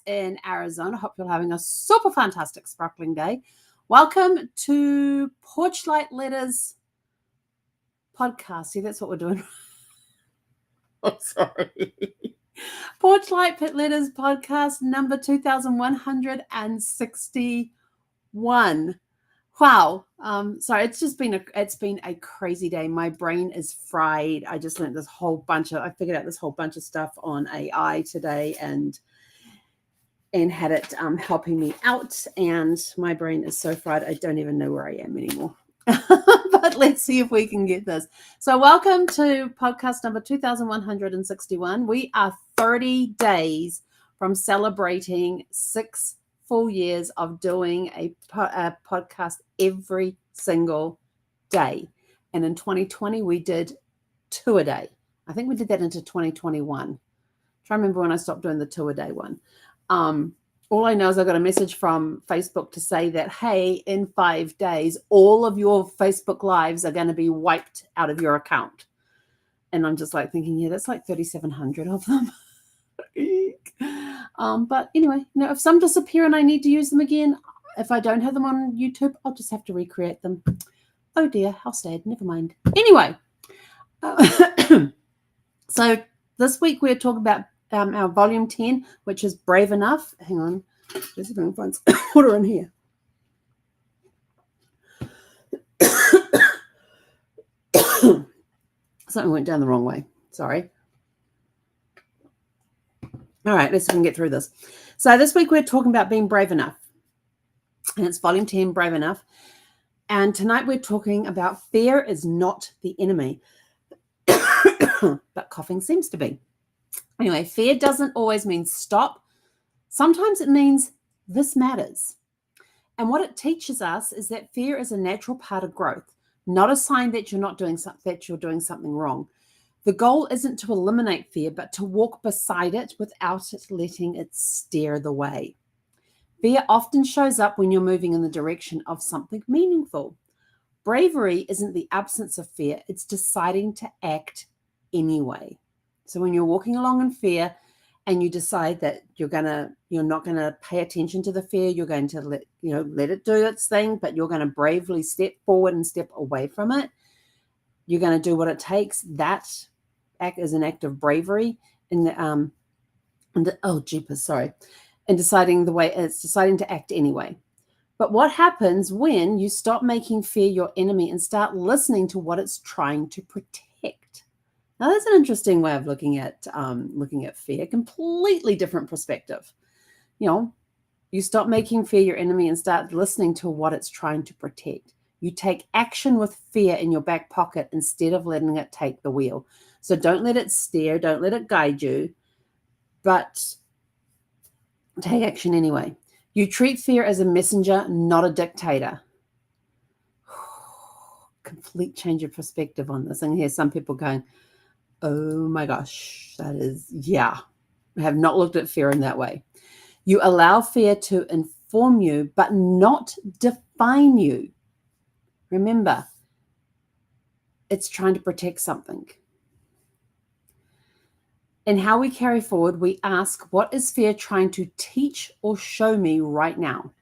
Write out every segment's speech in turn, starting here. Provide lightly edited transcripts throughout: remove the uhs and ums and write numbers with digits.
in Arizona. Hope you're having a super fantastic sparkling day. Welcome to Porchlight Letters podcast. See, that's what we're doing. Oh, sorry. Porchlight Letters podcast number 2161. Wow. Sorry, it's been a crazy day. My brain is fried. I just learned I figured out this whole bunch of stuff on AI today and had it helping me out. And my brain is so fried, I don't even know where I am anymore. But let's see if we can get this. So welcome to podcast number 2161. We are 30 days from celebrating 6 full years of doing a podcast every single day. And in 2020, we did 2 a day. I think we did that into 2021. I'm trying to remember when I stopped doing the 2 a day one. All I know is I got a message from Facebook to say that, hey, in 5 days, all of your Facebook lives are going to be wiped out of your account. And I'm just like thinking, yeah, that's like 3,700 of them. But anyway, if some disappear and I need to use them again, if I don't have them on YouTube, I'll just have to recreate them. Oh dear, how sad. Never mind. Anyway, so this week we're talking about our volume 10, which is Brave Enough. Hang on, let's see if I can find some water in here. Something went down the wrong way. Sorry. All right, let's see if we can get through this. So this week we're talking about being brave enough. And it's volume 10, Brave Enough. And tonight we're talking about fear is not the enemy. But coughing seems to be. Anyway, fear doesn't always mean stop. Sometimes it means this matters. And what it teaches us is that fear is a natural part of growth, not a sign that you're doing something wrong. The goal isn't to eliminate fear, but to walk beside it without it letting it steer the way. Fear often shows up when you're moving in the direction of something meaningful. Bravery isn't the absence of fear, it's deciding to act anyway. So when you're walking along in fear and you decide that you're not going to pay attention to the fear, you're going to let it do its thing, but you're going to bravely step forward and step away from it. You're going to do what it takes. That act is an act of bravery and deciding to act anyway. But what happens when you stop making fear your enemy and start listening to what it's trying to protect? Now, that's an interesting way of looking at fear. Completely different perspective. You stop making fear your enemy and start listening to what it's trying to protect. You take action with fear in your back pocket instead of letting it take the wheel. So don't let it steer, don't let it guide you, but take action anyway. You treat fear as a messenger, not a dictator. Complete change of perspective on this. And here's some people going, oh my gosh, that is, yeah. I have not looked at fear in that way. You allow fear to inform you, but not define you. Remember, it's trying to protect something. In how we carry forward, we ask, what is fear trying to teach or show me right now?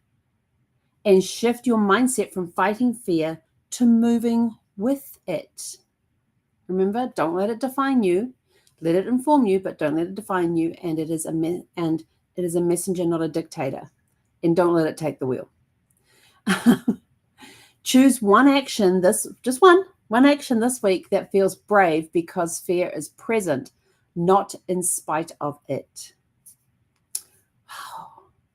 And shift your mindset from fighting fear to moving with it. Remember, don't let it define you. Let it inform you, but don't let it define you. And it is a messenger, not a dictator. And don't let it take the wheel. Choose one action this week that feels brave because fear is present, not in spite of it. Wow.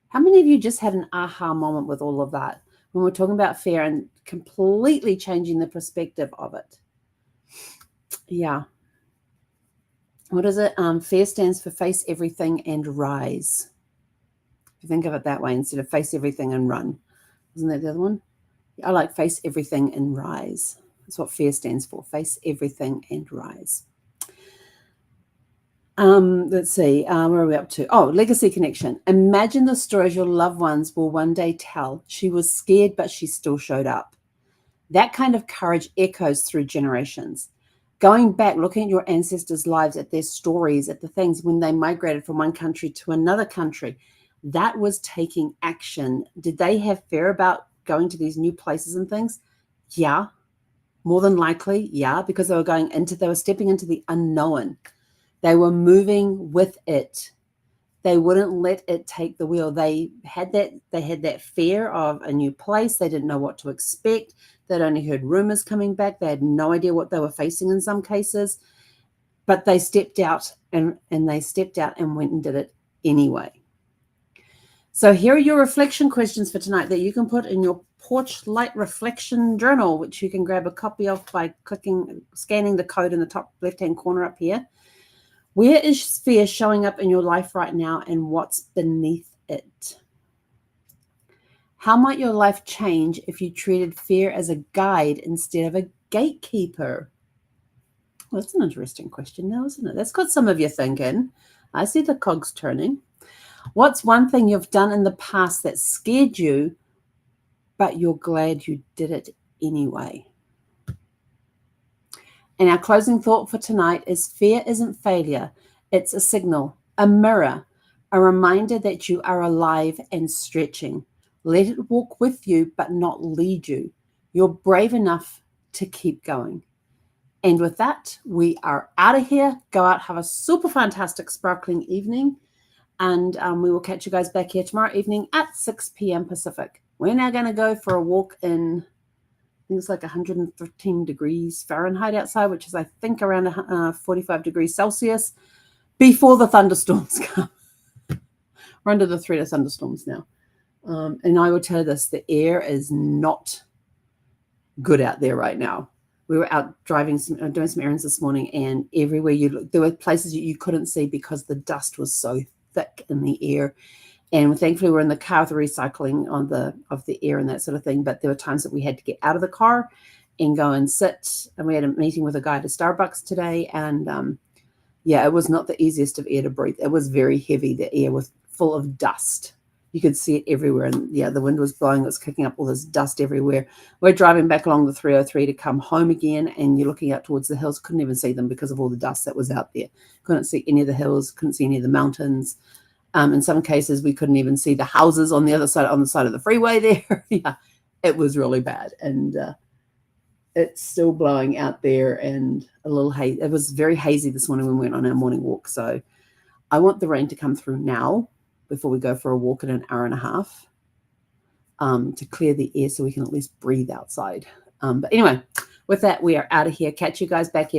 How many of you just had an aha moment with all of that when we're talking about fear and completely changing the perspective of it? Yeah. What is it? Fear stands for face everything and rise. If you think of it that way, instead of face everything and run. Isn't that the other one? I like face everything and rise. That's what fear stands for. Face everything and rise. Let's see. Where are we up to? Oh, legacy connection. Imagine the stories your loved ones will one day tell. She was scared, but she still showed up. That kind of courage echoes through generations. Going back, looking at your ancestors' lives, at their stories, at the things when they migrated from one country to another country, That was taking action. Did they have fear about going to these new places and things? Yeah, more than likely, yeah, because they were stepping into the unknown. They were moving with it. They wouldn't let it take the wheel. They had that fear of a new place. They didn't know what to expect. They'd only heard rumors coming back. They had no idea what they were facing in some cases. But they stepped out and went and did it anyway. So here are your reflection questions for tonight that you can put in your porch light reflection journal, which you can grab a copy of by scanning the code in the top left-hand corner up here. Where is fear showing up in your life right now, and what's beneath it? How might your life change if you treated fear as a guide instead of a gatekeeper? Well, that's an interesting question now, isn't it? That's got some of you thinking. I see the cogs turning. What's one thing you've done in the past that scared you, but you're glad you did it anyway? And our closing thought for tonight is fear isn't failure. It's a signal, a mirror, a reminder that you are alive and stretching. Let it walk with you, but not lead you. You're brave enough to keep going. And with that, we are out of here. Go out, have a super fantastic, sparkling evening. And we will catch you guys back here tomorrow evening at 6 p.m. Pacific. We're now going to go for a walk in, I think it's like 113 degrees Fahrenheit outside, which is, I think, around 45 degrees Celsius before the thunderstorms come. We're under the threat of thunderstorms now. And I will tell you this, the air is not good out there right now. We were out doing some errands this morning, and everywhere you look, there were places you couldn't see because the dust was so thick in the air. And thankfully we're in the car with the recycling of the air and that sort of thing. But there were times that we had to get out of the car and go and sit. And we had a meeting with a guy at a Starbucks today. And yeah, it was not the easiest of air to breathe. It was very heavy. The air was full of dust. You could see it everywhere. And yeah, the wind was blowing. It was kicking up all this dust everywhere. We're driving back along the 303 to come home again. And you're looking out towards the hills. Couldn't even see them because of all the dust that was out there. Couldn't see any of the hills. Couldn't see any of the mountains. In some cases, we couldn't even see the houses on the side of the freeway there. Yeah, it was really bad. And it's still blowing out there and a little hazy. It was very hazy this morning when we went on our morning walk. So I want the rain to come through now before we go for a walk in an hour and a half to clear the air so we can at least breathe outside. But anyway, with that, we are out of here. Catch you guys back here